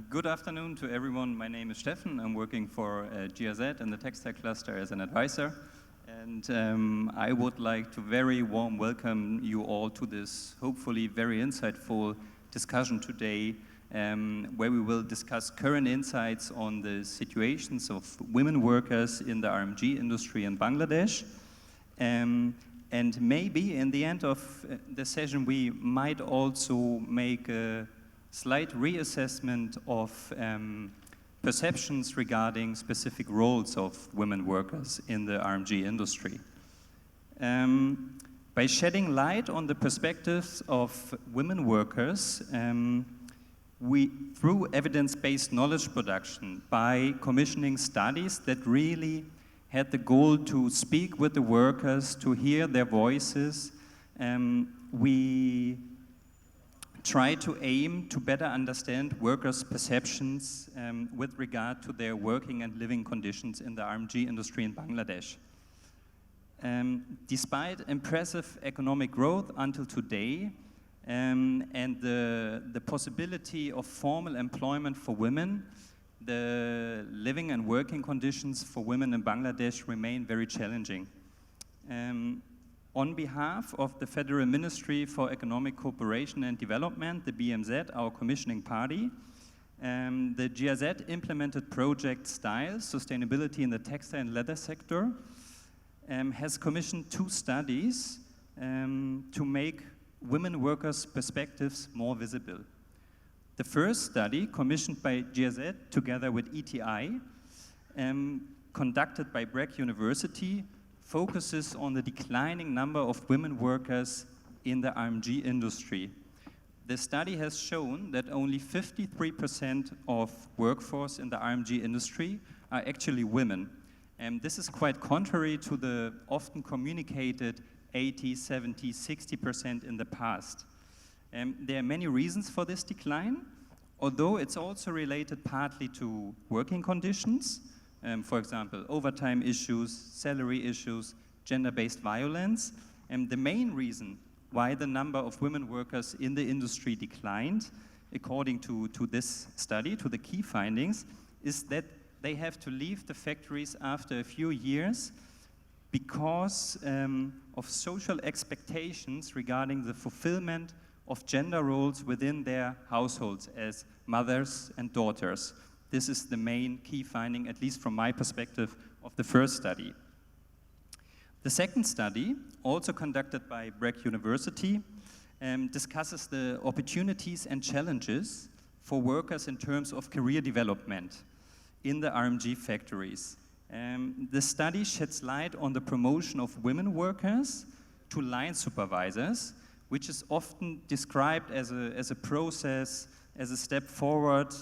Good afternoon to everyone. My name is Steffen. I'm working for GIZ in the textile cluster as an advisor. And I would like to very warm welcome you all to this hopefully very insightful discussion today, where we will discuss current insights on the situations of women workers in the RMG industry in Bangladesh. And maybe in the end of the session, we might also make a slight reassessment of perceptions regarding specific roles of women workers in the RMG industry. By shedding light on the perspectives of women workers, through evidence-based knowledge production, by commissioning studies that really had the goal to speak with the workers, to hear their voices, we try to aim to better understand workers' perceptions with regard to their working and living conditions in the RMG industry in Bangladesh. Despite impressive economic growth until today, and the possibility of formal employment for women, the living and working conditions for women in Bangladesh remain very challenging. On behalf of the Federal Ministry for Economic Cooperation and Development, the BMZ, our commissioning party, the GIZ implemented project STYLE, Sustainability in the Textile and Leather Sector, has commissioned 2 studies to make women workers' perspectives more visible. The first study, commissioned by GIZ together with ETI, conducted by Breck University, focuses on the declining number of women workers in the RMG industry. The study has shown that only 53% of workforce in the RMG industry are actually women. And this is quite contrary to the often communicated 80, 70, 60% in the past. There are many reasons for this decline, although it's also related partly to working conditions, for example, overtime issues, salary issues, gender-based violence. And the main reason why the number of women workers in the industry declined, according to this study, to the key findings, is that they have to leave the factories after a few years because of social expectations regarding the fulfillment of gender roles within their households as mothers and daughters. This is the main key finding, at least from my perspective, of the first study. The second study, also conducted by Breck University, discusses the opportunities and challenges for workers in terms of career development in the RMG factories. The study sheds light on the promotion of women workers to line supervisors, which is often described as a process, as a step forward,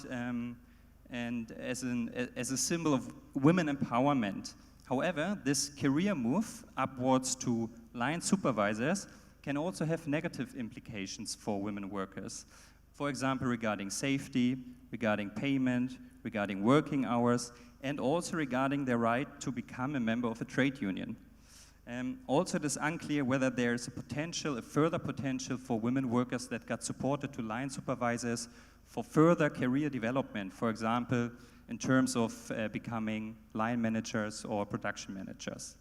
and as a symbol of women empowerment. However, this career move upwards to line supervisors can also have negative implications for women workers. For example, regarding safety, regarding payment, regarding working hours, and also regarding their right to become a member of a trade union. Also, it is unclear whether there is a further potential for women workers that got supported to line supervisors for further career development, for example, in terms of becoming line managers or production managers.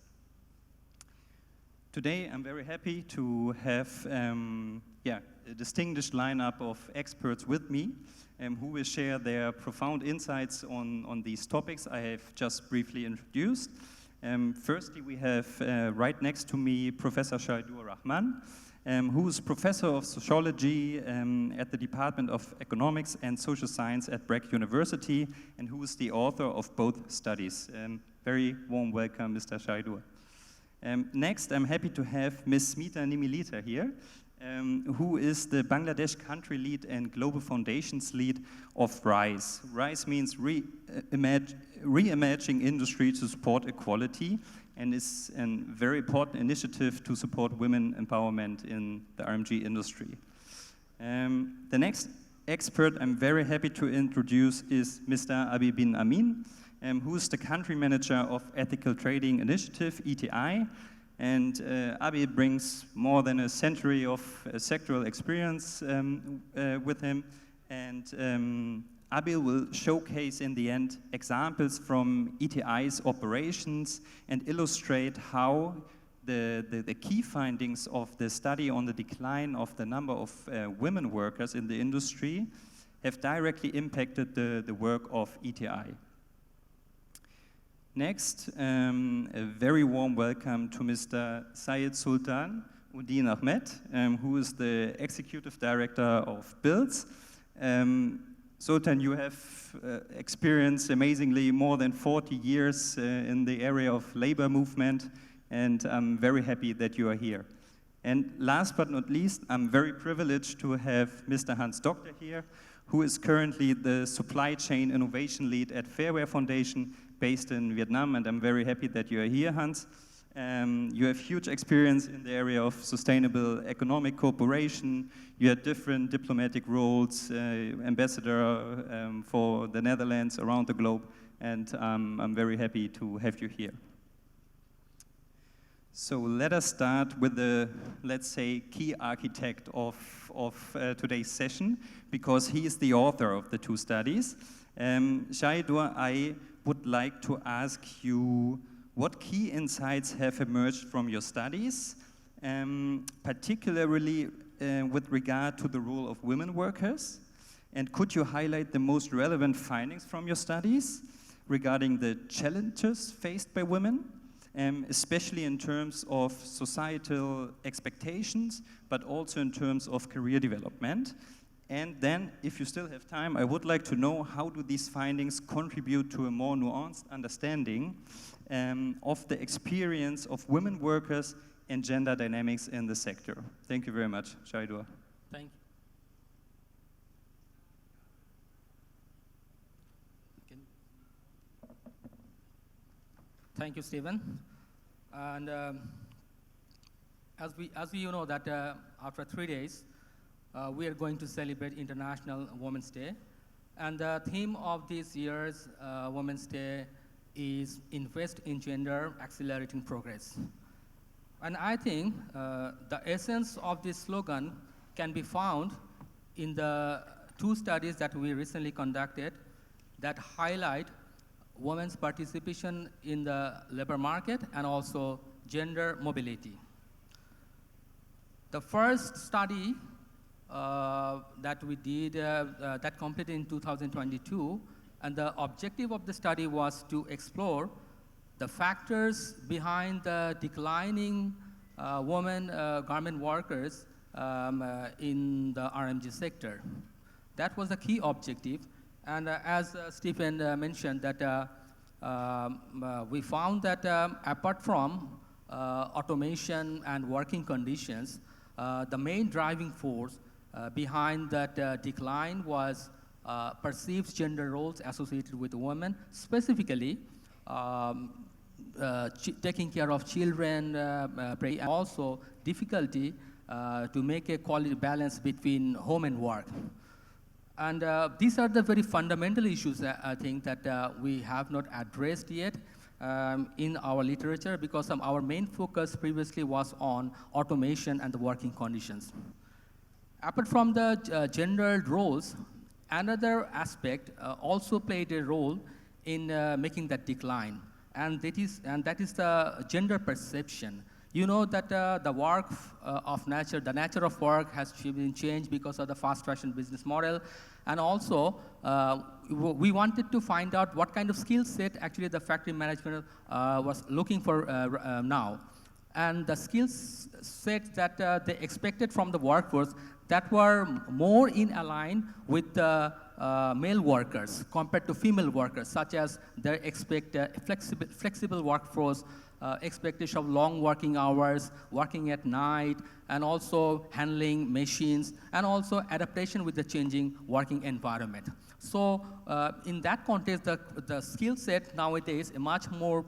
Today, I'm very happy to have a distinguished lineup of experts with me who will share their profound insights on these topics I have just briefly introduced. Firstly, we have right next to me Professor Shahidul Rahman, who is Professor of Sociology at the Department of Economics and Social Science at Breck University, and who is the author of both studies. Very warm welcome, Mr. Shahidul. Next, I'm happy to have Ms. Smita Nimilita here, who is the Bangladesh country lead and global foundations lead of RISE. RISE means Reimagining Industry to Support Equality, and is a very important initiative to support women empowerment in the RMG industry. The next expert I'm very happy to introduce is Mr. Abi bin Amin, who is the country manager of Ethical Trading Initiative, ETI, and Abi brings more than a century of sectoral experience with him, and Abil will showcase in the end examples from ETI's operations and illustrate how the key findings of the study on the decline of the number of women workers in the industry have directly impacted the work of ETI. Next, a very warm welcome to Mr. Syed Sultan Uddin Ahmed, who is the Executive Director of BILDS. Sultan, you have experienced amazingly more than 40 years in the area of labor movement, and I'm very happy that you are here. And last but not least, I'm very privileged to have Mr. Hans Doctor here, who is currently the Supply Chain Innovation Lead at Fairware Foundation, based in Vietnam, and I'm very happy that you are here, Hans. You have huge experience in the area of sustainable economic cooperation. You had different diplomatic roles, ambassador for the Netherlands around the globe, and I'm very happy to have you here. So let us start with the, let's say, key architect of today's session, because he is the author of the two studies. Shahidul, I would like to ask you what key insights have emerged from your studies, particularly with regard to the role of women workers, and could you highlight the most relevant findings from your studies regarding the challenges faced by women, especially in terms of societal expectations, but also in terms of career development. And then, if you still have time, I would like to know how do these findings contribute to a more nuanced understanding of the experience of women workers and gender dynamics in the sector. Thank you very much, Shahidul. Thank you. Thank you, Stephen. And as we know that after 3 days, we are going to celebrate International Women's Day. And the theme of this year's Women's Day is Invest in Gender, Accelerating Progress. And I think the essence of this slogan can be found in the two studies that we recently conducted that highlight women's participation in the labor market and also gender mobility. The first study that we did, that completed in 2022, and the objective of the study was to explore the factors behind the declining women garment workers in the RMG sector. That was the key objective, and as Stephen mentioned, that we found that apart from automation and working conditions, the main driving force behind that decline was perceived gender roles associated with women, specifically taking care of children, and also difficulty to make a quality balance between home and work. And these are the very fundamental issues I think that we have not addressed yet in our literature, because our main focus previously was on automation and the working conditions. Apart from the gendered roles, another aspect also played a role in making that decline, and that is the gender perception. You know that the work of nature, the nature of work has been changed because of the fast fashion business model, and also we wanted to find out what kind of skill set actually the factory management was looking for now. And the skill set that they expected from the workforce that were more in align with the male workers compared to female workers, such as their flexible workforce, expectation of long working hours, working at night, and also handling machines, and also adaptation with the changing working environment. So in that context, the skill set nowadays is much more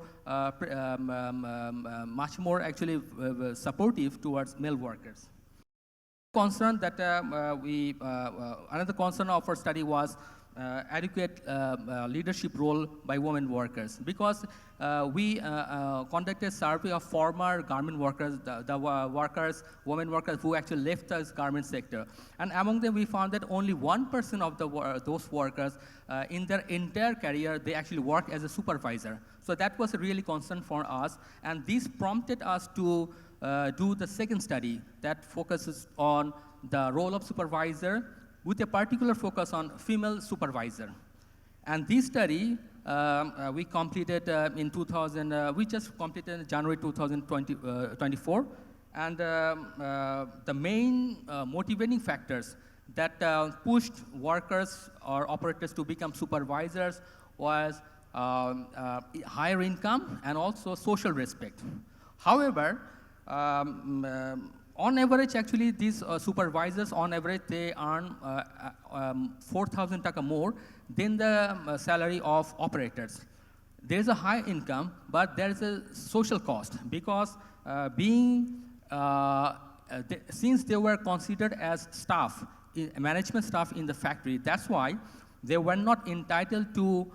actually supportive towards male workers. Concern that another concern of our study was adequate leadership role by women workers, because we conducted a survey of former garment workers, women workers who actually left the garment sector. And among them, we found that only 1% of those workers in their entire career, they actually work as a supervisor. So that was a really concern for us. And this prompted us to do the second study that focuses on the role of supervisor with a particular focus on female supervisor. And this study we completed in 2000, we just completed in January 2024. And the main motivating factors that pushed workers or operators to become supervisors was higher income and also social respect. However, on average, actually, these supervisors, on average, they earn 4,000 taka more than the salary of operators. There's a high income, but there's a social cost, because since they were considered as staff, management staff in the factory, that's why they were not entitled to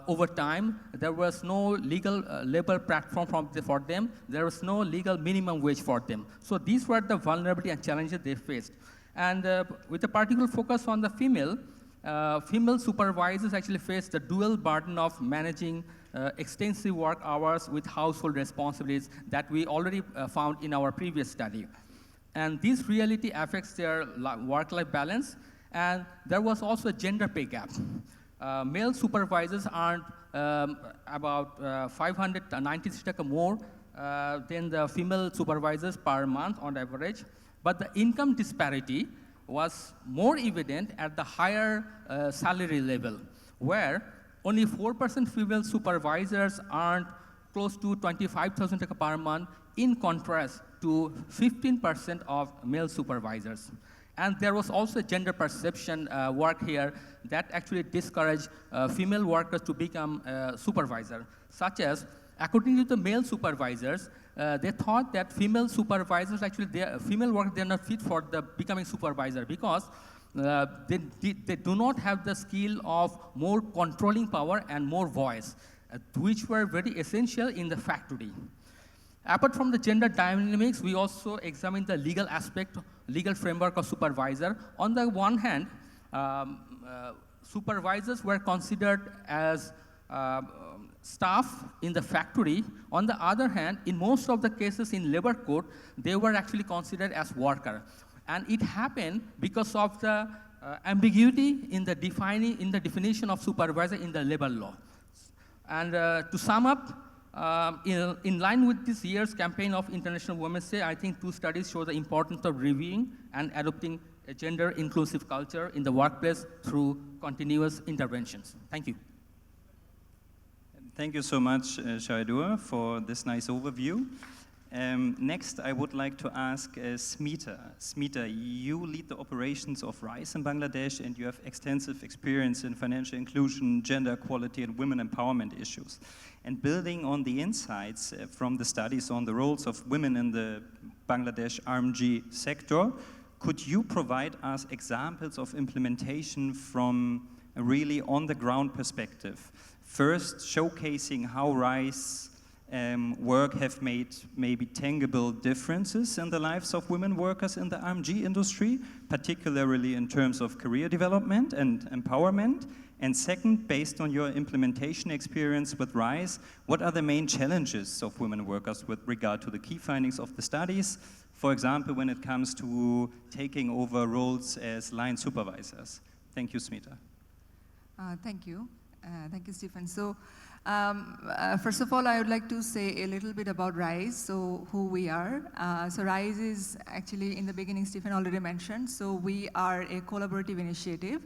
overtime. There was no legal labor platform for them. There was no legal minimum wage for them. So these were the vulnerability and challenges they faced. And with a particular focus on the female supervisors actually face the dual burden of managing extensive work hours with household responsibilities that we already found in our previous study. And this reality affects their work-life balance. And there was also a gender pay gap. Male supervisors earned about 596 taka more than the female supervisors per month on average. But the income disparity was more evident at the higher salary level, where only 4% female supervisors earned close to 25,000 taka per month, in contrast to 15% of male supervisors. And there was also a gender perception work here that actually discouraged female workers to become supervisor, such as, according to the male supervisors, they thought that female supervisors actually, female workers, they're not fit for the becoming supervisor, because they do not have the skill of more controlling power and more voice, which were very essential in the factory. Apart from the gender dynamics, we also examined the legal aspect, legal framework of supervisor. On the one hand, supervisors were considered as staff in the factory. On the other hand, in most of the cases in labor code, they were actually considered as worker. And it happened because of the ambiguity in the definition of supervisor in the labor law. And to sum up, in line with this year's campaign of International Women's Day, I think 2 studies show the importance of reviewing and adopting a gender-inclusive culture in the workplace through continuous interventions. Thank you. Thank you so much, Shaidur, for this nice overview. Next, I would like to ask Smita. Smita, you lead the operations of RISE in Bangladesh, and you have extensive experience in financial inclusion, gender equality, and women empowerment issues. And building on the insights from the studies on the roles of women in the Bangladesh RMG sector, could you provide us examples of implementation from a really on-the-ground perspective? First, showcasing how RISE work have made maybe tangible differences in the lives of women workers in the RMG industry, particularly in terms of career development and empowerment. And second, based on your implementation experience with RISE, what are the main challenges of women workers with regard to the key findings of the studies? For example, when it comes to taking over roles as line supervisors. Thank you, Smita. Thank you. Thank you, Stephen. So, first of all, I would like to say a little bit about RISE, so who we are. So RISE is actually, in the beginning, Stephen already mentioned, so we are a collaborative initiative,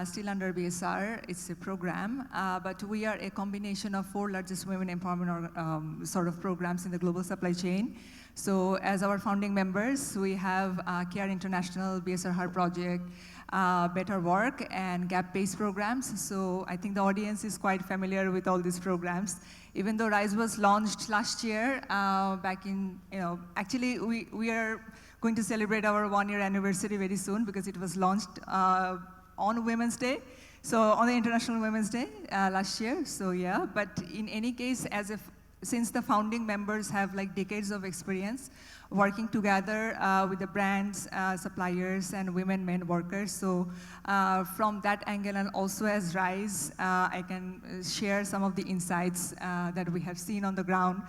still under BSR. It's a program, but we are a combination of 4 largest women empowerment sort of programs in the global supply chain. So as our founding members, we have CARE International, BSR Heart Project, Better Work, and gap-based programs. So I think the audience is quite familiar with all these programs. Even though RISE was launched last year, back in, actually we are going to celebrate our 1-year anniversary very soon, because it was launched on Women's Day. So on the International Women's Day last year, so yeah, but in any case, since the founding members have like decades of experience working together with the brands, suppliers, and women, men workers. So from that angle, and also as RISE, I can share some of the insights that we have seen on the ground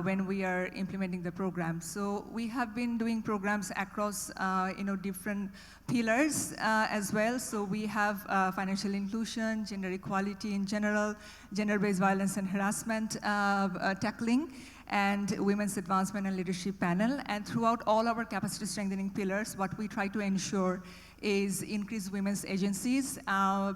when we are implementing the program. So we have been doing programs across different pillars as well. So we have financial inclusion, gender equality in general, gender-based violence and harassment tackling, and women's advancement and leadership panel. And throughout all our capacity strengthening pillars, what we try to ensure is increase women's agencies,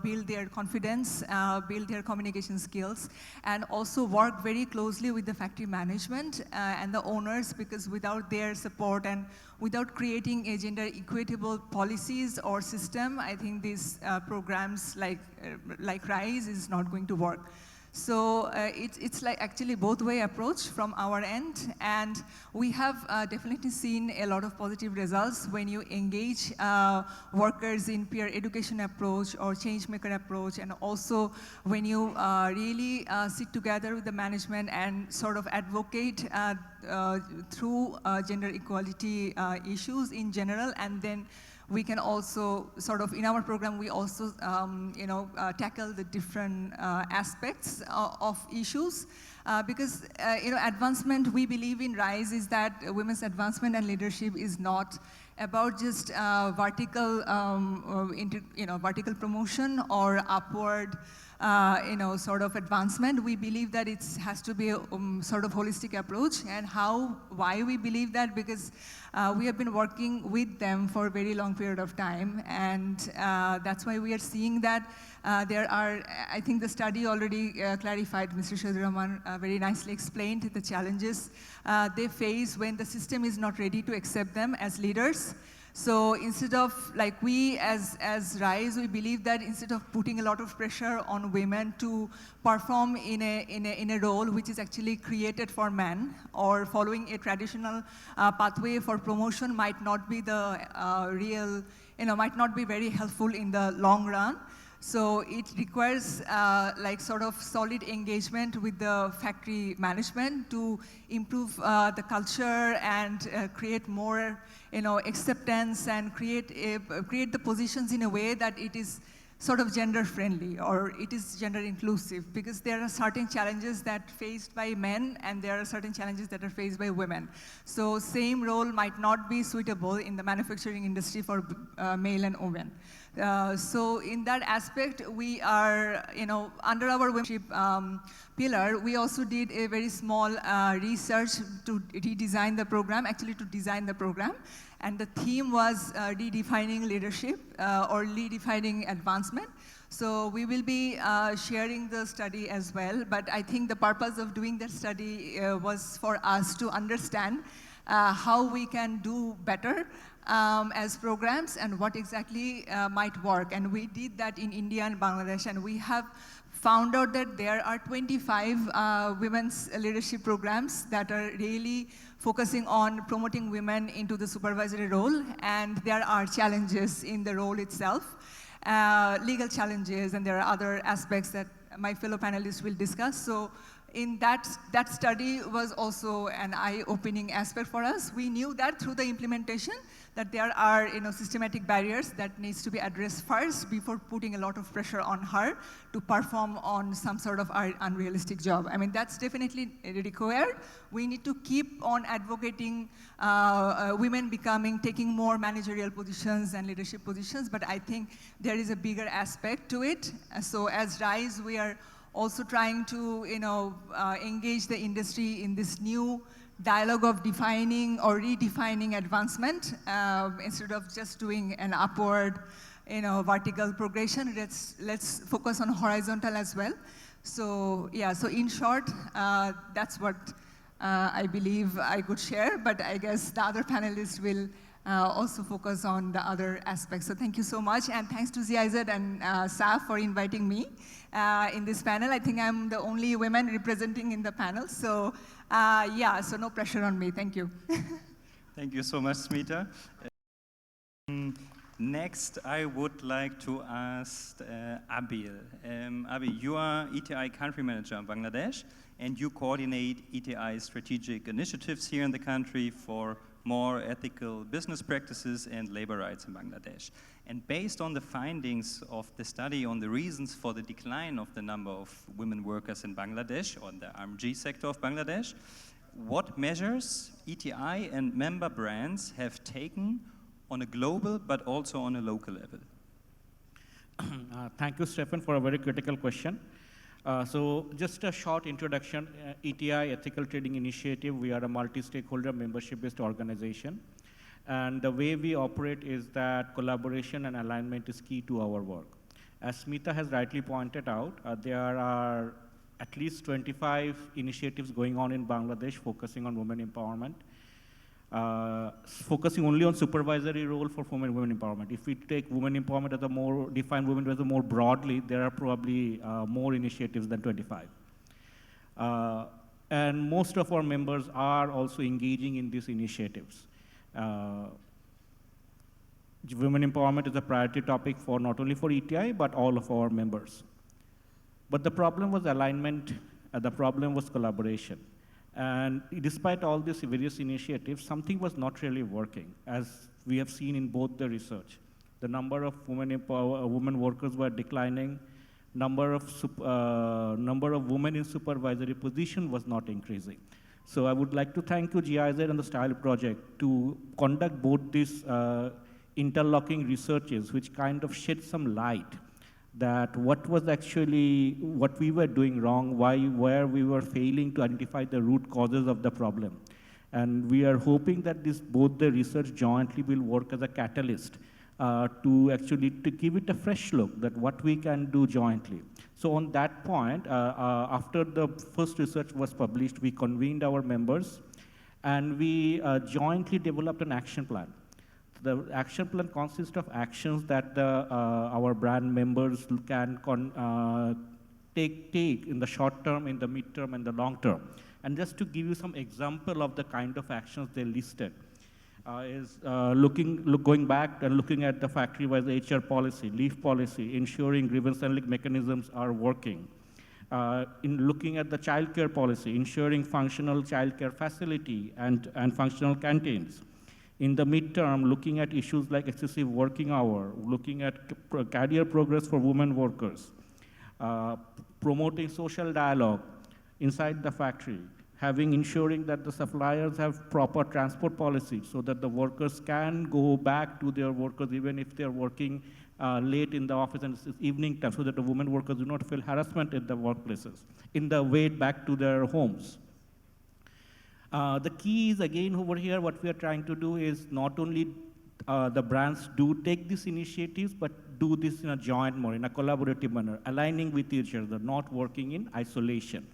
build their confidence, build their communication skills, and also work very closely with the factory management and the owners, because without their support and without creating a gender equitable policies or system, I think these programs like RISE is not going to work. So it's like actually both way approach from our end, and we have definitely seen a lot of positive results when you engage workers in peer education approach or change maker approach, and also when you really sit together with the management and sort of advocate through gender equality issues in general. And then we can also sort of, in our program, we also tackle the different aspects of issues. Because advancement, we believe in RISE is that women's advancement and leadership is not about just vertical promotion or upward sort of advancement. We believe that it has to be a sort of holistic approach. And why we believe that? Because we have been working with them for a very long period of time, and that's why we are seeing that there are, I think the study already clarified, Mr. Shahid Rahman very nicely explained the challenges they face when the system is not ready to accept them as leaders. So instead of, like we as RISE, we believe that instead of putting a lot of pressure on women to perform in a role which is actually created for men, or following a traditional pathway for promotion might not be the might not be very helpful in the long run. So it requires like sort of solid engagement with the factory management to improve the culture and create more acceptance, and create the positions in a way that it is sort of gender friendly or it is gender inclusive, because there are certain challenges that are faced by men and there are certain challenges that are faced by women. So same role might not be suitable in the manufacturing industry for male and women. So in that aspect, we are, under our womenship pillar, we also did a very small research to redesign the program, actually to design the program. And the theme was redefining leadership or redefining advancement. So we will be sharing the study as well, but I think the purpose of doing that study was for us to understand how we can do better as programs and what exactly might work. And we did that in India and Bangladesh, and we have found out that there are 25 women's leadership programs that are really focusing on promoting women into the supervisory role, and there are challenges in the role itself, legal challenges, and there are other aspects that my fellow panelists will discuss. So in that study was also an eye-opening aspect for us. We knew that through the implementation that there are systematic barriers that needs to be addressed first before putting a lot of pressure on her to perform on some sort of unrealistic job. I mean, that's definitely required. We need to keep on advocating women taking more managerial positions and leadership positions, but I think there is a bigger aspect to it. So as RISE, we are also trying to engage the industry in this new dialogue of defining or redefining advancement instead of just doing an upward vertical progression. Let's focus on horizontal as well. So yeah, so in short, that's what I believe I could share, but I guess the other panelists will also focus on the other aspects. So thank you so much, and thanks to GIZ and SAF for inviting me in this panel. I think I'm the only woman representing in the panel, so yeah, so no pressure on me. Thank you. Thank you so much, Smita. Next, I would like to ask Abil. Abil, you are ETI country manager in Bangladesh, and you coordinate ETI strategic initiatives here in the country for more ethical business practices and labor rights in Bangladesh. And based on the findings of the study on the reasons for the decline of the number of women workers in Bangladesh, or in the RMG sector of Bangladesh, what measures ETI and member brands have taken on a global but also on a local level? Thank you, Stefan, for a very critical question. So just a short introduction, ETI, Ethical Trading Initiative, we are a multi-stakeholder membership-based organization. And the way we operate is that collaboration and alignment is key to our work. As Smita has rightly pointed out, there are at least 25 initiatives going on in Bangladesh focusing on women empowerment. Focusing only on supervisory role for women empowerment. If we take women empowerment as a more, define women as a more broadly, there are probably more initiatives than 25. And most of our members are also engaging in these initiatives. Women empowerment is a priority topic for not only for ETI, but all of our members. But the problem was alignment, the problem was collaboration. And despite all these various initiatives, something was not really working, as we have seen in both the research. The number of women workers were declining, number of women in supervisory position was not increasing. So I would like to thank you, GIZ and the STYLE project, to conduct both these interlocking researches, which kind of shed some light that what was actually, what we were doing wrong, where we were failing to identify the root causes of the problem. And we are hoping that both the research jointly will work as a catalyst to give it a fresh look, that what we can do jointly. So on that point, after the first research was published, we convened our members and we jointly developed an action plan. The action plan consists of actions that our brand members can take in the short term, in the mid-term, and the long term. And just to give you some example of the kind of actions they listed, going back and looking at the factory-wise HR policy, leave policy, ensuring grievance handling mechanisms are working. In looking at the childcare policy, ensuring functional childcare facility and functional canteens. In the midterm, looking at issues like excessive working hour, looking at career progress for women workers, promoting social dialogue inside the factory, ensuring that the suppliers have proper transport policy so that the workers can go back to their workers even if they're working late in the office and it's evening time, so that the women workers do not feel harassment at the workplaces, in the way back to their homes. The key is, again, over here, what we are trying to do is not only the brands do take these initiatives, but do this in a joint manner, in a collaborative manner, aligning with each other, not working in isolation.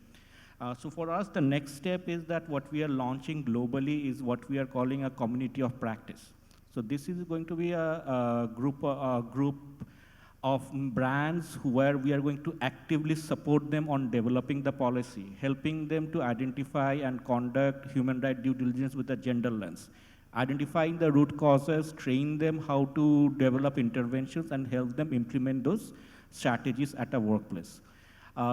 So for us, the next step is that what we are launching globally is what we are calling a community of practice. So this is going to be a group of brands where we are going to actively support them on developing the policy, helping them to identify and conduct human rights due diligence with a gender lens, identifying the root causes, train them how to develop interventions, and help them implement those strategies at a workplace.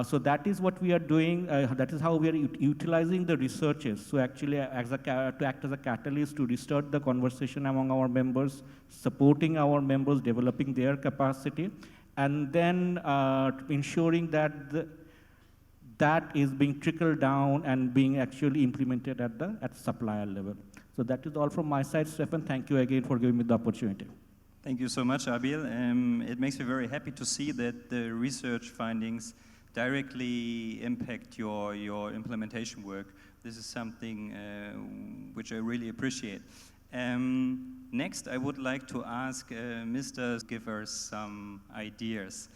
So that is what we are doing. That is how we are utilizing the researches to actually to act as a catalyst to restart the conversation among our members, supporting our members, developing their capacity, and then ensuring that that is being trickled down and being actually implemented at supplier level. So that is all from my side, Stefan. Thank you again for giving me the opportunity. Thank you so much, Abil. It makes me very happy to see that the research findings directly impact your implementation work. This is something which I really appreciate. Next, I would like to ask Mr. give us some ideas.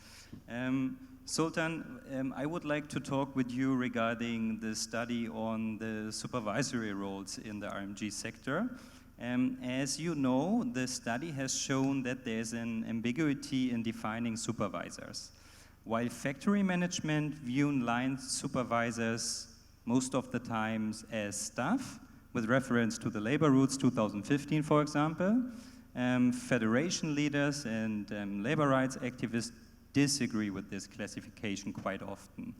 Sultan, I would like to talk with you regarding the study on the supervisory roles in the RMG sector. As you know, the study has shown that there's an ambiguity in defining supervisors. While factory management view line supervisors most of the times as staff, with reference to the labor rules 2015, for example, Federation leaders and labor rights activists disagree with this classification quite often.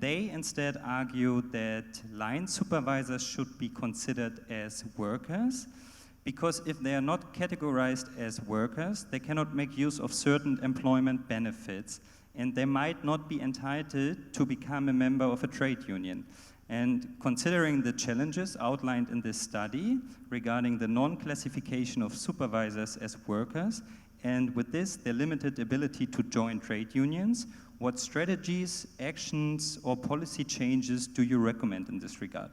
They instead argue that line supervisors should be considered as workers, because if they are not categorized as workers, they cannot make use of certain employment benefits, and they might not be entitled to become a member of a trade union. And considering the challenges outlined in this study regarding the non-classification of supervisors as workers, and with this, their limited ability to join trade unions, what strategies, actions, or policy changes do you recommend in this regard?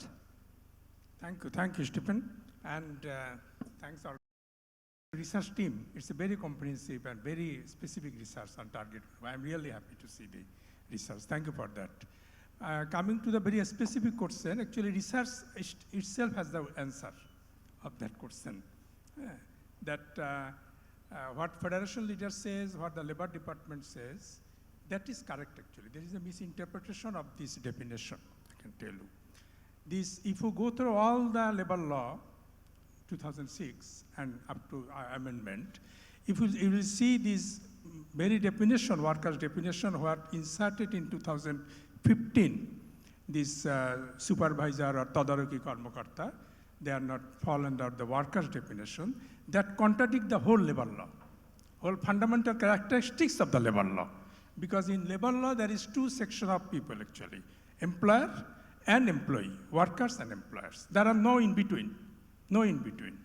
Thank you, Stephen, and thanks our research team. It's a very comprehensive and very specific research on target. I'm really happy to see the research. Thank you for that. Coming to the very specific question, actually research itself has the answer of that question. What Federation leader says, what the Labor Department says, that is correct actually. There is a misinterpretation of this definition, I can tell you. This, if you go through all the labor law, 2006 and up to amendment, you will see this very definition, workers definition, were inserted in 2015. This supervisor or tadaroki karmakarta, they are not fall under the workers definition, that contradict the whole labor law, whole fundamental characteristics of the labor law. Because in labor law, there is two sections of people actually, employer and employee, workers and employers. There are no in between, no in between.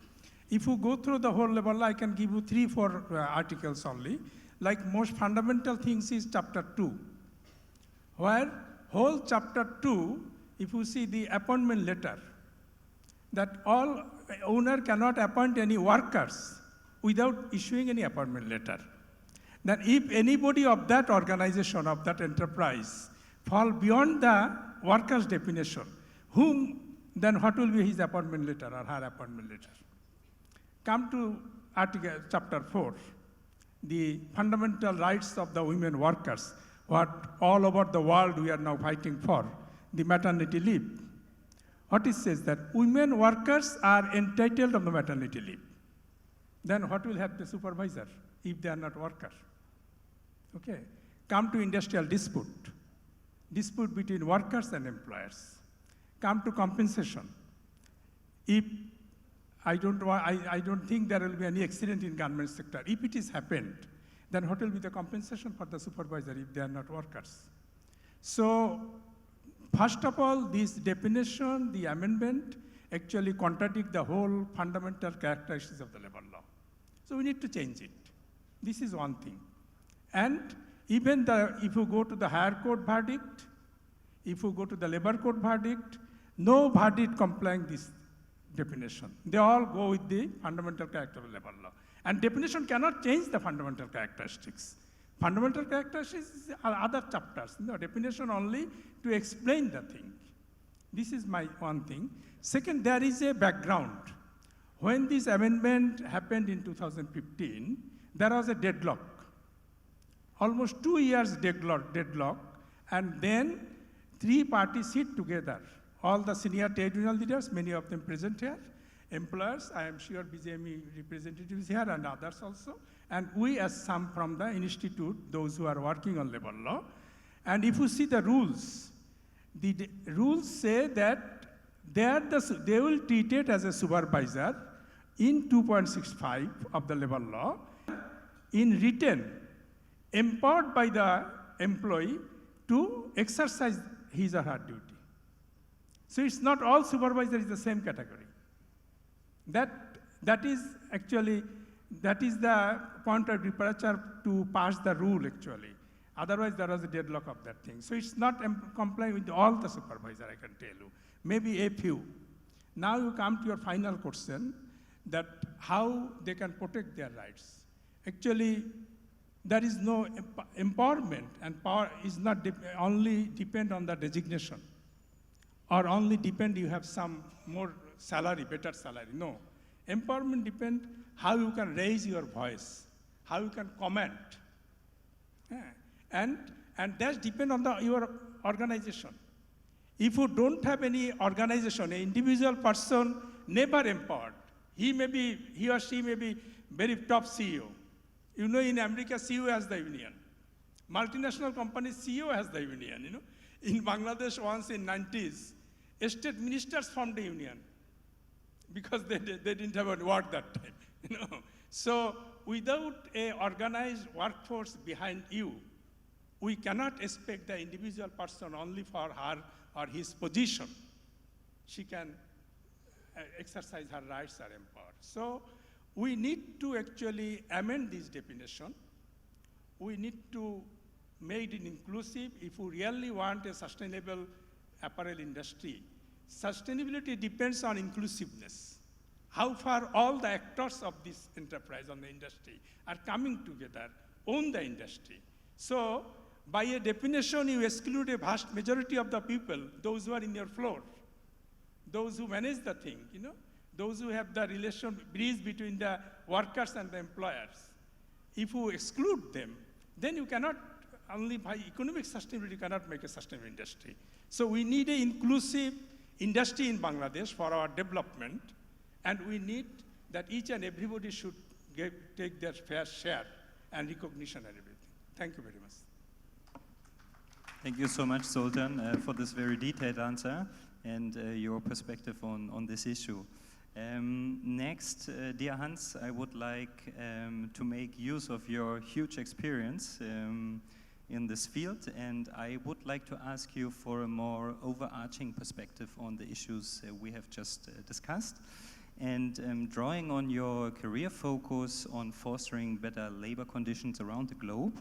If you go through the whole labor law, I can give you 3-4 articles only. Like most fundamental things is chapter 2, where whole chapter 2, if you see the appointment letter, that all owner cannot appoint any workers without issuing any appointment letter. Then if anybody of that organization, of that enterprise, fall beyond the workers definition, then what will be his appointment letter or her appointment letter? Come to article, chapter 4, the fundamental rights of the women workers, what all over the world we are now fighting for, the maternity leave. What it says that women workers are entitled to the maternity leave. Then what will have the supervisor if they are not workers? Okay. Come to industrial dispute between workers and employers. Come to compensation. If I don't think there will be any accident in government sector. If it is happened, then what will be the compensation for the supervisor if they are not workers? So, first of all, this definition, the amendment, actually contradict the whole fundamental characteristics of the labor law. So we need to change it. This is one thing. And even if you go to the higher court verdict, if you go to the labor court verdict, no verdict complying this definition. They all go with the fundamental character of labor law. And definition cannot change the fundamental characteristics. Fundamental characteristics are other chapters. No, definition only to explain the thing. This is my one thing. Second, there is a background. When this amendment happened in 2015, there was a deadlock. Almost 2 years deadlock, and then 3 parties sit together. All the senior trade union leaders, many of them present here, employers, I am sure BJME representatives here and others also, and we as some from the institute, those who are working on labor law. And if you see the rules say that they will treat it as a supervisor in 2.65 of the labor law, in written, empowered by the employee to exercise his or her duty. So it's not all supervisors in the same category. That is the point of departure to pass the rule actually. Otherwise there was a deadlock of that thing. So it's not complying with all the supervisors, I can tell you. Maybe a few. Now you come to your final question, that how they can protect their rights. Actually, there is no empowerment, and power is not only depend on the designation, or only depend you have some more salary, better salary. No. Empowerment depends how you can raise your voice, how you can comment. Yeah. And that depends on your organization. If you don't have any organization, an individual person never empowered, He or she may be very top CEO. You know, in America, CEO has the union. Multinational companies, CEO has the union, you know. In Bangladesh, once in 90s, state ministers formed a union because they didn't have a word that time, you know. So without an organized workforce behind you, we cannot expect the individual person only for her or his position. She can exercise her rights or empowered. So we need to actually amend this definition. We need to make it inclusive if we really want a sustainable apparel industry. Sustainability depends on inclusiveness. How far all the actors of this enterprise on the industry are coming together, own the industry. So by a definition, you exclude a vast majority of the people, those who are in your floor, those who manage the thing, you know, those who have the bridge between the workers and the employers. If you exclude them, then you cannot, only by economic sustainability, you cannot make a sustainable industry. So we need an inclusive industry in Bangladesh for our development, and we need that each and everybody should take their fair share and recognition and everything. Thank you very much. Thank you so much, Sultan, for this very detailed answer and your perspective on this issue. Next, dear Hans, I would like to make use of your huge experience in this field, and I would like to ask you for a more overarching perspective on the issues we have just discussed. And drawing on your career focus on fostering better labor conditions around the globe,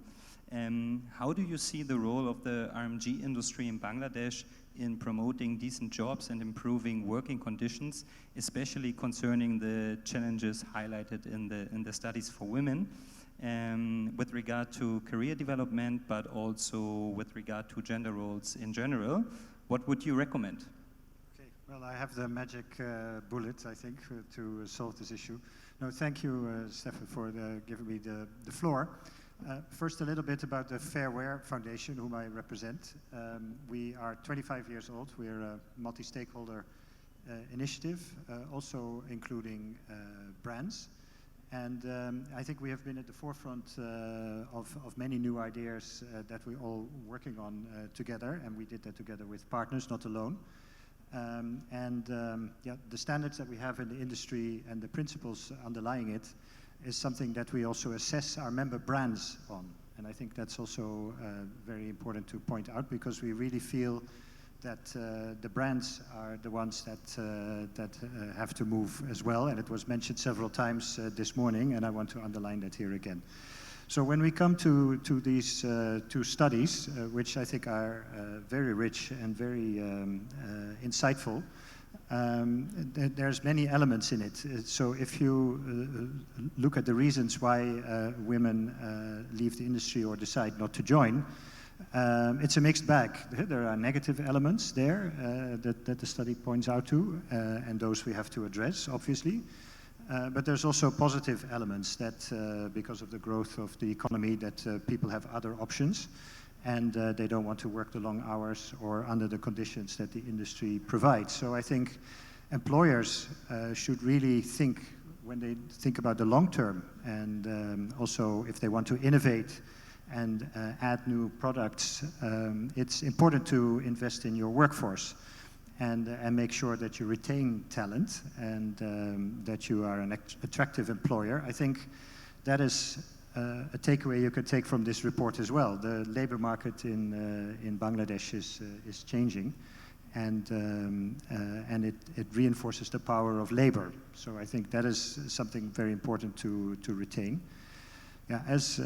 how do you see the role of the RMG industry in Bangladesh in promoting decent jobs and improving working conditions, especially concerning the challenges highlighted in the studies for women, with regard to career development, but also with regard to gender roles in general? What would you recommend? Okay, well, I have the magic bullet, I think, to solve this issue. No, thank you, Stefan, for giving me the floor. First, a little bit about the Fair Wear Foundation, whom I represent. We are 25 years old. We are a multi-stakeholder initiative, also including brands. And I think we have been at the forefront of many new ideas that we're all working on together, and we did that together with partners, not alone. Yeah, the standards that we have in the industry and the principles underlying it is something that we also assess our member brands on. And I think that's also very important to point out, because we really feel that the brands are the ones that have to move as well. And it was mentioned several times this morning, and I want to underline that here again. So when we come to these two studies, which I think are very rich and very insightful, there's many elements in it. So if you look at the reasons why women leave the industry or decide not to join, it's a mixed bag. There are negative elements there that the study points out to, and those we have to address, obviously. But there's also positive elements that, because of the growth of the economy, that people have other options, and they don't want to work the long hours or under the conditions that the industry provides. So I think employers should really think, when they think about the long term, and also if they want to innovate and add new products, it's important to invest in your workforce and make sure that you retain talent and that you are an attractive employer. I think that is a takeaway you could take from this report as well. The labor market in Bangladesh is changing, and it reinforces the power of labor. So I think that is something very important to retain. Yeah, as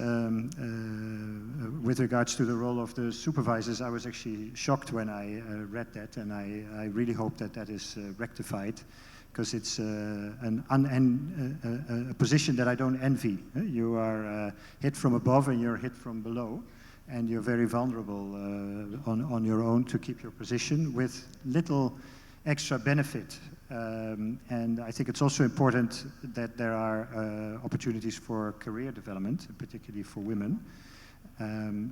with regards to the role of the supervisors, I was actually shocked when I read that, and I really hope that that is rectified, because it's a position that I don't envy. You are hit from above and you're hit from below, and you're very vulnerable on your own to keep your position with little extra benefit. And I think it's also important that there are opportunities for career development, particularly for women.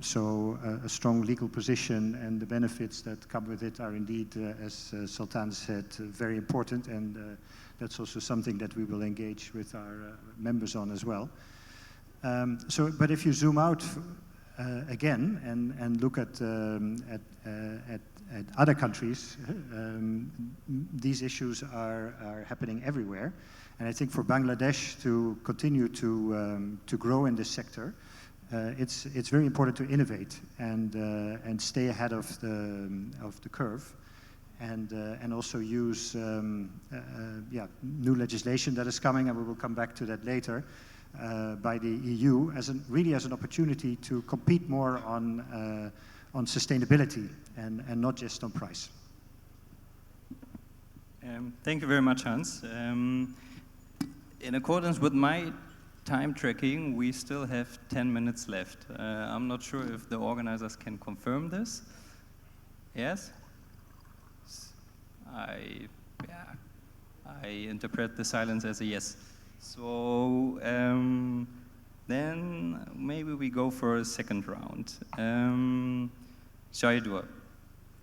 So a strong legal position and the benefits that come with it are indeed, as Sultan said, very important, and that's also something that we will engage with our members on as well. But if you zoom out again and look at other countries, these issues are happening everywhere. And I think for Bangladesh to continue to grow in this sector, it's very important to innovate and stay ahead of the curve, and also use new legislation that is coming, and we will come back to that later, by the EU really as an opportunity to compete more on sustainability and not just on price. Thank you very much, Hans. In accordance with my time tracking, we still have 10 minutes left. I'm not sure if the organizers can confirm this. Yes? I interpret the silence as a yes. So then maybe we go for a second round. Shaidur,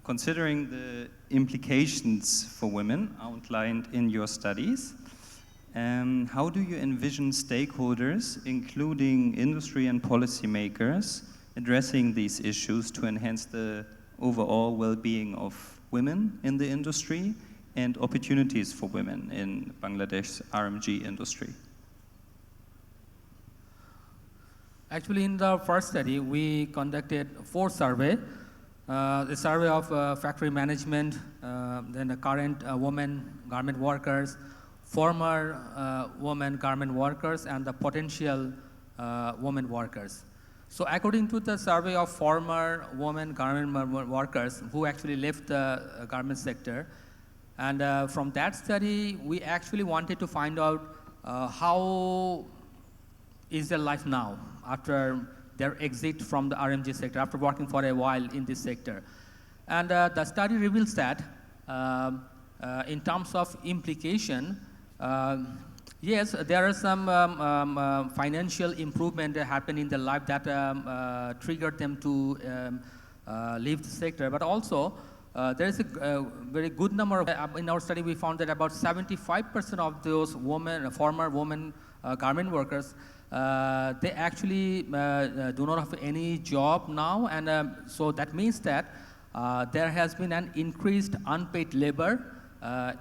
considering the implications for women outlined in your studies, how do you envision stakeholders, including industry and policymakers, addressing these issues to enhance the overall well-being of women in the industry and opportunities for women in Bangladesh's RMG industry? Actually, in the first study, we conducted 4 surveys. The survey of factory management, then the current women garment workers, former women garment workers, and the potential women workers. So according to the survey of former women garment workers who actually left the garment sector, and from that study, we actually wanted to find out how is their life now after their exit from the RMG sector, after working for a while in this sector. And the study reveals that in terms of implication, yes, there are some financial improvement that happened in their life that triggered them to leave the sector, but also there is a very good number of, in our study we found that about 75% of those former women garment workers, they actually do not have any job now, and so that means that there has been an increased unpaid labor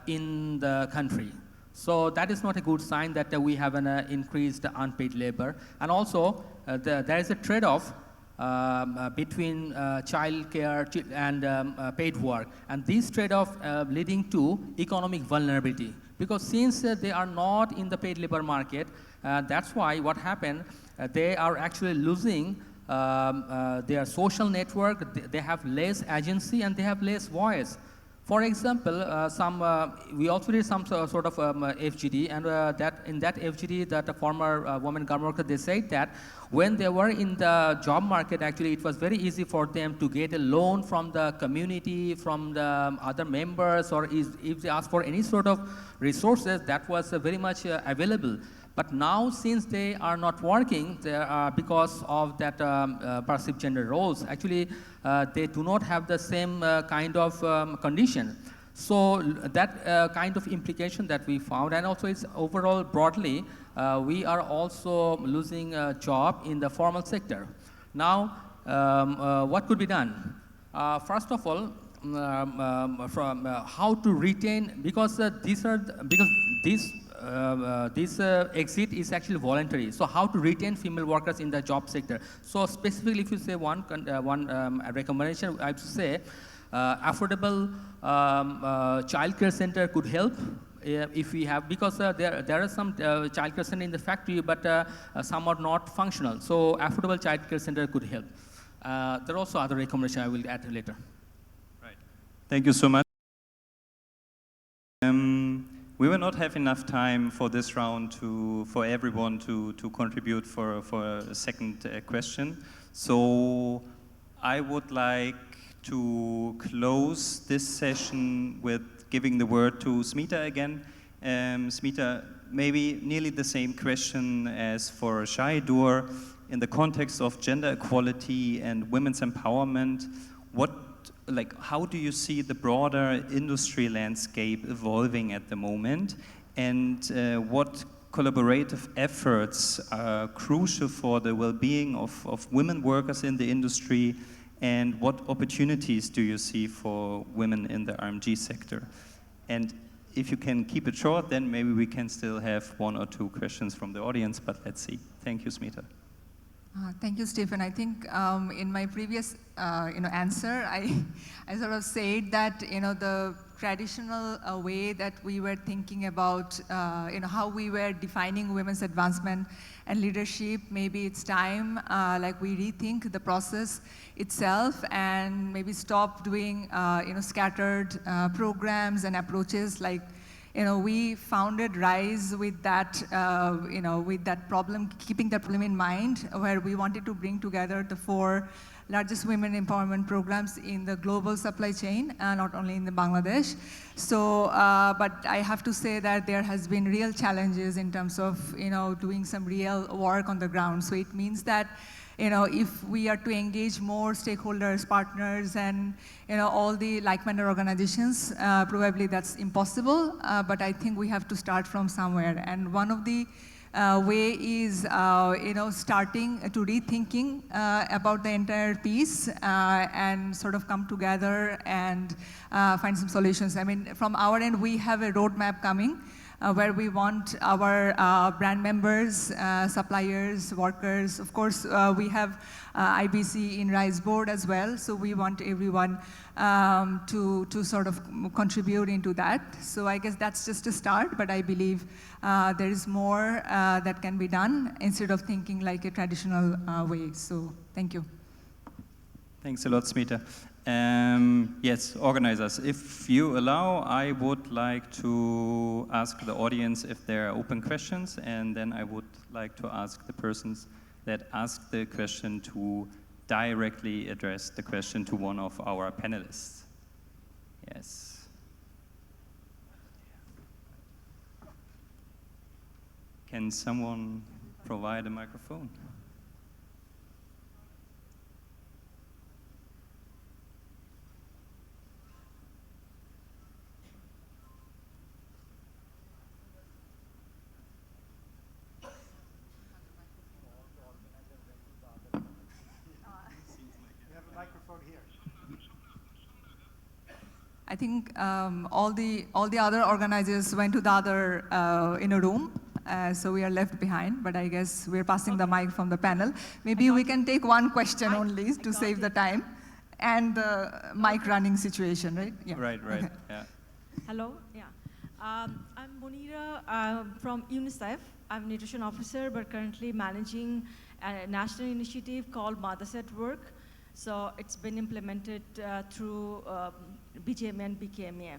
in the country. So that is not a good sign that we have an increased unpaid labor. And also, there is a trade-off between child care and paid work. And this trade-off leading to economic vulnerability. Because since they are not in the paid labor market, that's why what happened, they are actually losing their social network, they have less agency, and they have less voice. For example, we also did some sort of FGD, and in that FGD, that the former women garment worker, they said that when they were in the job market, actually it was very easy for them to get a loan from the community, from the other members, or if they asked for any sort of resources, that was very much available. But now, since they are not working, because of that perceived gender roles, actually they do not have the same kind of condition. So that kind of implication that we found, and also it's overall broadly, we are also losing a job in the formal sector. Now, what could be done? First of all, from how to retain, because this exit is actually voluntary. So how to retain female workers in the job sector? So specifically, if you say one recommendation, I would say affordable childcare center could help. If we have, because there are some childcare center in the factory, but some are not functional. So affordable childcare center could help. There are also other recommendations I will add later. Right. Thank you so much. We will not have enough time for this round for everyone to contribute for a second question. So I would like to close this session with giving the word to Smita again. Smita, maybe nearly the same question as for Shaidur. In the context of gender equality and women's empowerment, how do you see the broader industry landscape evolving at the moment? and what collaborative efforts are crucial for the well-being of women workers in the industry, and what opportunities do you see for women in the RMG sector? And if you can keep it short, then maybe we can still have 1 or 2 questions from the audience, but let's see. Thank you, Smita. Thank you, Stephen. I think in my previous answer, I sort of said that the traditional way that we were thinking about how we were defining women's advancement and leadership, maybe it's time like we rethink the process itself and maybe stop doing scattered programs and approaches. Like we founded RISE with that with that problem, keeping that problem in mind, where we wanted to bring together the 4 largest women empowerment programs in the global supply chain, not only in the Bangladesh. So, but I have to say that there has been real challenges in terms of, doing some real work on the ground. So it means that, if we are to engage more stakeholders, partners, and, all the like-minded organizations, probably that's impossible, but I think we have to start from somewhere. And one of the way is, starting to rethinking about the entire piece and sort of come together and find some solutions. I mean, from our end, we have a roadmap coming where we want our brand members, suppliers, workers. Of course, we have IBC in RISE board as well, so we want everyone to sort of contribute into that. So I guess that's just a start, but I believe there is more that can be done instead of thinking like a traditional way. So thank you. Thanks a lot, Smita. Yes, organizers, if you allow, I would like to ask the audience if there are open questions, and then I would like to ask the persons that ask the question to directly address the question to one of our panelists. Yes. Can someone provide a microphone? I think all the other organizers went to the other room, so we are left behind. But I guess we're passing the mic from the panel. Maybe we can take one question only to save the time and the mic running situation, right? Yeah. Right. Okay. Yeah. Hello. Yeah. I'm Monira from UNICEF. I'm a nutrition officer, but currently managing a national initiative called Mothers at Work. So it's been implemented through BGMA and BKMA.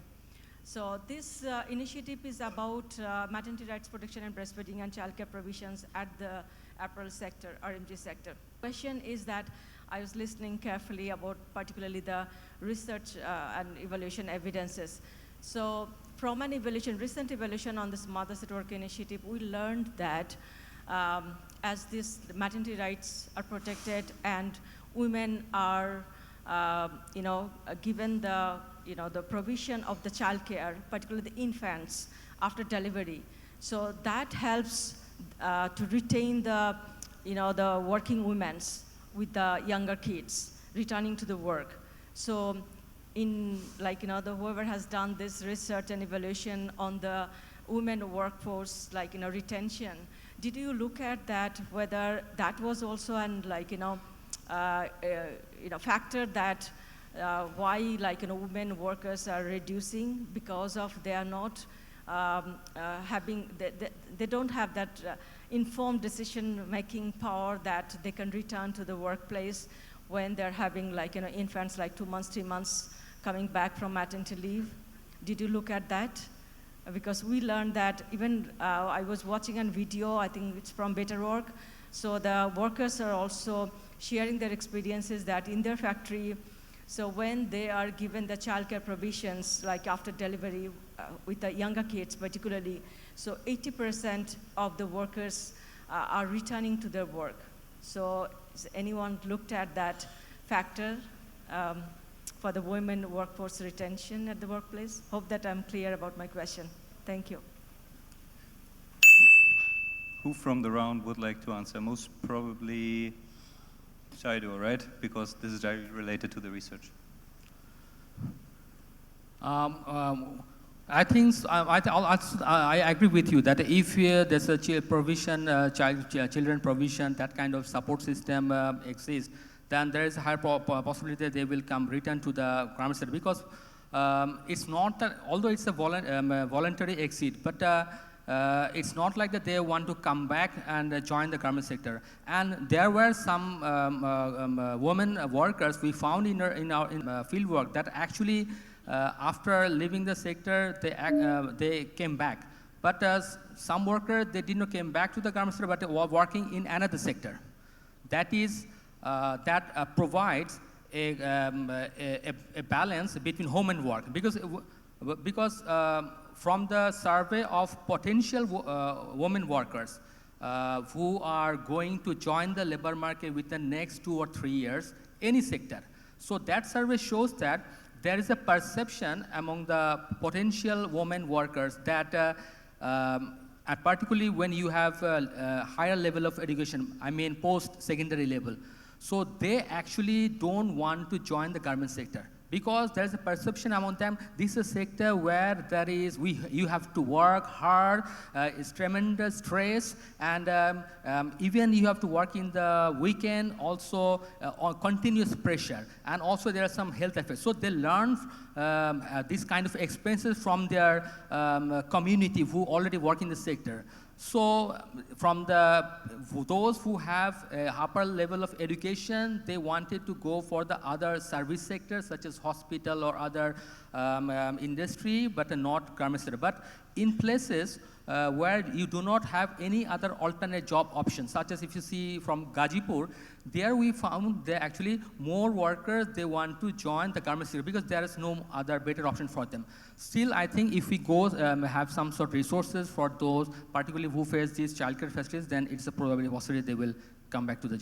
So this initiative is about maternity rights protection and breastfeeding and childcare provisions at the apparel sector, RMG sector. Question is that I was listening carefully about particularly the research and evaluation evidences. So from an evaluation, recent evaluation on this Mothers at Work initiative, we learned that as this maternity rights are protected and women are given the provision of the childcare, particularly the infants after delivery. So that helps to retain the working women with the younger kids returning to the work. So in whoever has done this research and evaluation on the women workforce retention, did you look at that, whether that was also an factor that why women workers are reducing because of they are not they don't have that informed decision-making power that they can return to the workplace when they're having infants 2 months, 3 months coming back from maternity leave. Did you look at that? Because we learned that even I was watching a video, I think it's from Better Work. So the workers are also sharing their experiences that in their factory, so when they are given the childcare provisions, after delivery with the younger kids particularly, so 80% of the workers are returning to their work. So has anyone looked at that factor for the women workforce retention at the workplace? Hope that I'm clear about my question. Thank you. Who from the round would like to answer? Most probably Shaido, right? Because this is directly related to the research. I think I agree with you that if there's a children provision, that kind of support system exists, then there is a higher possibility that they will return to the garment sector, because it's not that, although it's a voluntary exit, but it's not like that they want to come back and join the garment sector. And there were some women workers we found in our field work that actually after leaving the sector, they came back. But some workers, they did not came back to the garment sector, but were working in another sector. That is, that provides a balance between home and work. Because from the survey of potential women workers who are going to join the labor market within the next 2 or 3 years, any sector. So that survey shows that there is a perception among the potential women workers that, particularly when you have a higher level of education, I mean post-secondary level, so they actually don't want to join the garment sector, because there is a perception among them, this is a sector where you have to work hard, it's tremendous stress, and even you have to work in the weekend, also on continuous pressure, and also there are some health effects. So they learn this kind of experiences from their community who already work in the sector. So from those who have a upper level of education, they wanted to go for the other service sectors such as hospital or other industry, but not garment sector. But in places where you do not have any other alternate job options, such as if you see from Gazipur, there we found there actually more workers, they want to join the garment sector because there is no other better option for them. Still, I think if we go have some sort of resources for those, particularly who face these childcare facilities, then it's a probability possibility they will come back to the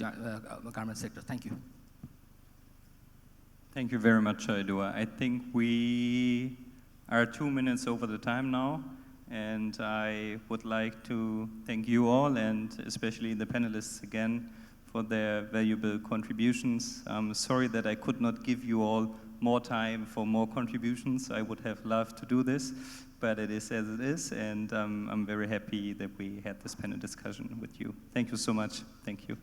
garment sector. Thank you. Thank you very much, Shaidua. I think we are 2 minutes over the time now, and I would like to thank you all, and especially the panelists again, for their valuable contributions. I'm sorry that I could not give you all more time for more contributions. I would have loved to do this, but it is as it is, and I'm very happy that we had this panel discussion with you. Thank you so much. Thank you.